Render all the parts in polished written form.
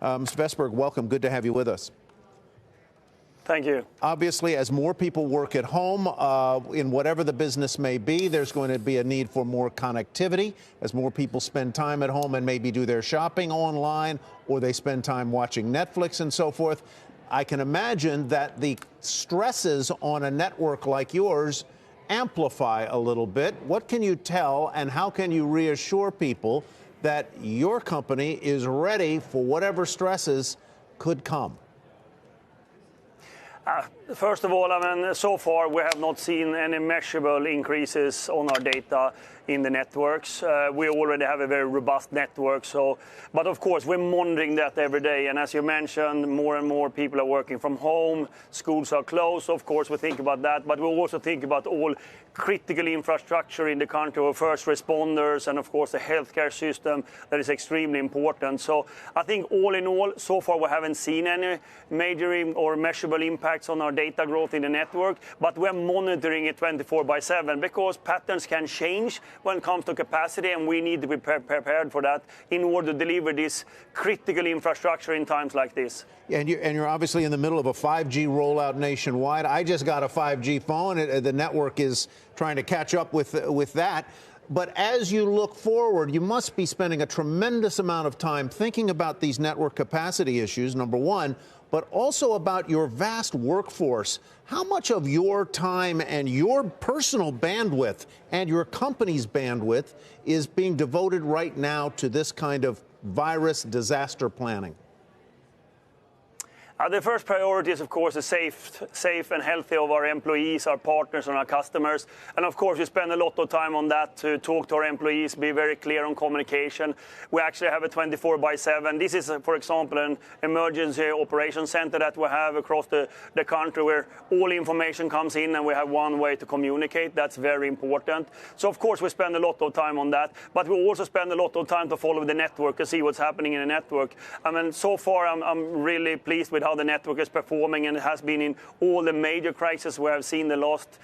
Mr. Vestberg, welcome. Good to have you with us. Thank you. Obviously, as more people work at home, in whatever the business may be, there's going to be a need for more connectivity. As more people spend time at home and maybe do their shopping online, or they spend time watching Netflix and so forth, I can imagine that the stresses on a network like yours amplify a little bit. What can you tell, and how can you reassure people that your company is ready for whatever stresses could come? First of all, so far we have not seen any measurable increases on our data in the networks. We already have a very robust network, but of course we're monitoring that every day. And as you mentioned, more and more people are working from home. Schools are closed. Of course, we think about that, but we also think about all critical infrastructure in the country, our first responders, and of course the healthcare system that is extremely important. So I think all in all, so far we haven't seen any major or measurable impacts on our data growth in the network, but we're monitoring it 24/7 because patterns can change when it comes to capacity, and we need to be prepared for that in order to deliver this critical infrastructure in times like this. Yeah, and you're obviously in the middle of a 5G rollout nationwide. I just got a 5G phone. The network is trying to catch up with that. But as you look forward, you must be spending a tremendous amount of time thinking about these network capacity issues, number one, but also about your vast workforce. How much of your time and your personal bandwidth and your company's bandwidth is being devoted right now to this kind of virus disaster planning? The first priority is, of course, the safe and healthy of our employees, our partners, and our customers. And, of course, we spend a lot of time on that to talk to our employees, be very clear on communication. We actually have a 24/7. This is, for example, an emergency operations center that we have across the country where all information comes in and we have one way to communicate. That's very important. So, of course, we spend a lot of time on that. But we also spend a lot of time to follow the network and see what's happening in the network. So far, I'm really pleased with how the network is performing, and it has been in all the major crises we have seen the last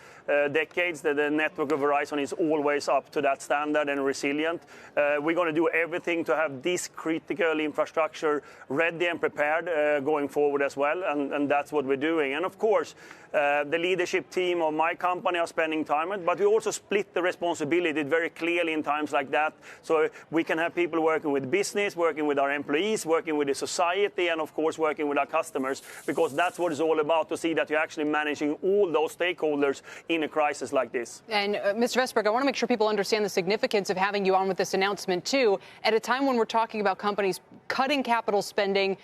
decades, that the network of Verizon is always up to that standard and resilient. We're going to do everything to have this critical infrastructure ready and prepared going forward as well, and that's what we're doing. And of course, the leadership team of my company are spending time on it, but we also split the responsibility very clearly in times like that, so we can have people working with business, working with our employees, working with the society, and of course working with our customers, because that's what it's all about, to see that you're actually managing all those stakeholders in a crisis like this. And Mr. Vestberg, I want to make sure people understand the significance of having you on with this announcement too, at a time when we're talking about companies cutting capital spending,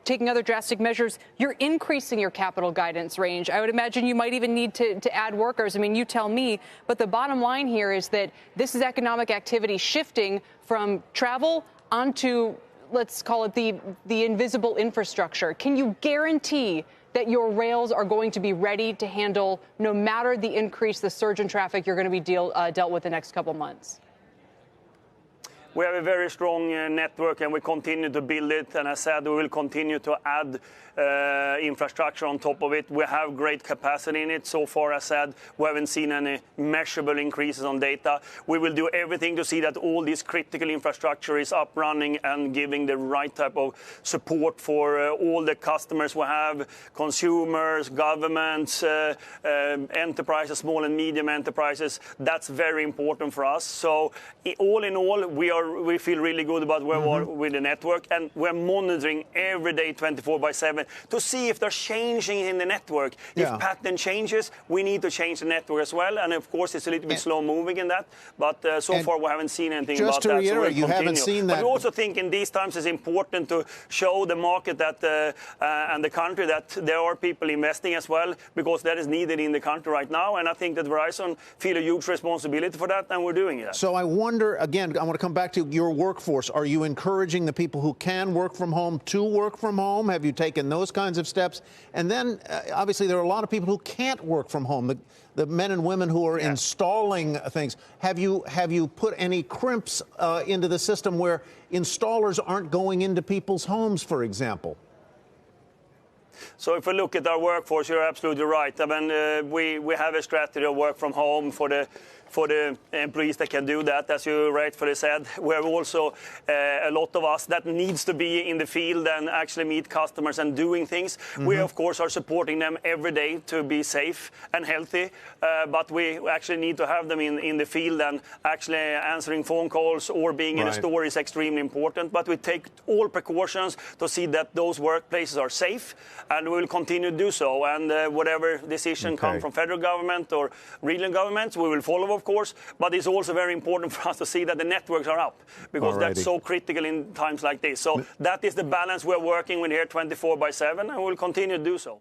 taking other drastic measures. You're increasing your capital guidance range. I would imagine you might even need to add workers. You tell me. But the bottom line here is that this is economic activity shifting from travel onto, let's call it the invisible infrastructure. Can you guarantee that your rails are going to be ready to handle, no matter the increase, the surge in traffic you're going to be dealt with the next couple months? We have a very strong network, and we continue to build it. And as I said, we will continue to add infrastructure on top of it. We have great capacity in it. So far, as I said, we haven't seen any measurable increases on data. We will do everything to see that all this critical infrastructure is up, running, and giving the right type of support for all the customers we have, consumers, governments, enterprises, small and medium enterprises. That's very important for us. So all in all, we feel really good about where we are with the network, and we're monitoring every day 24/7 to see if there's changing in the network. Yeah. If pattern changes, we need to change the network as well. And of course, it's a little bit slow moving in that, but so far we haven't seen anything about that. Just to reiterate, you haven't seen that. But we also think in these times it's important to show the market that and the country that there are people investing as well, because that is needed in the country right now. And I think that Verizon feel a huge responsibility for that, and we're doing that. So I wonder, again, I want to come back to your workforce. Are you encouraging the people who can work from home to work from home? Have you taken those kinds of steps? And then, obviously, there are a lot of people who can't work from home, the men and women who are installing things. Have you put any crimps into the system where installers aren't going into people's homes, for example? So if we look at our workforce, you're absolutely right. I mean, we have a strategy of work from home for the for the employees that can do that. As you rightfully said, we have also a lot of us that needs to be in the field and actually meet customers and doing things. We, of course, are supporting them every day to be safe and healthy, but we actually need to have them in the field, and actually answering phone calls or being in a store is extremely important. But we take all precautions to see that those workplaces are safe, and we will continue to do so. And whatever decision comes from federal government or regional governments, we will follow, of course. But it's also very important for us to see that the networks are up, because that's so critical in times like this. So that is the balance we're working with here 24/7, and we'll continue to do so.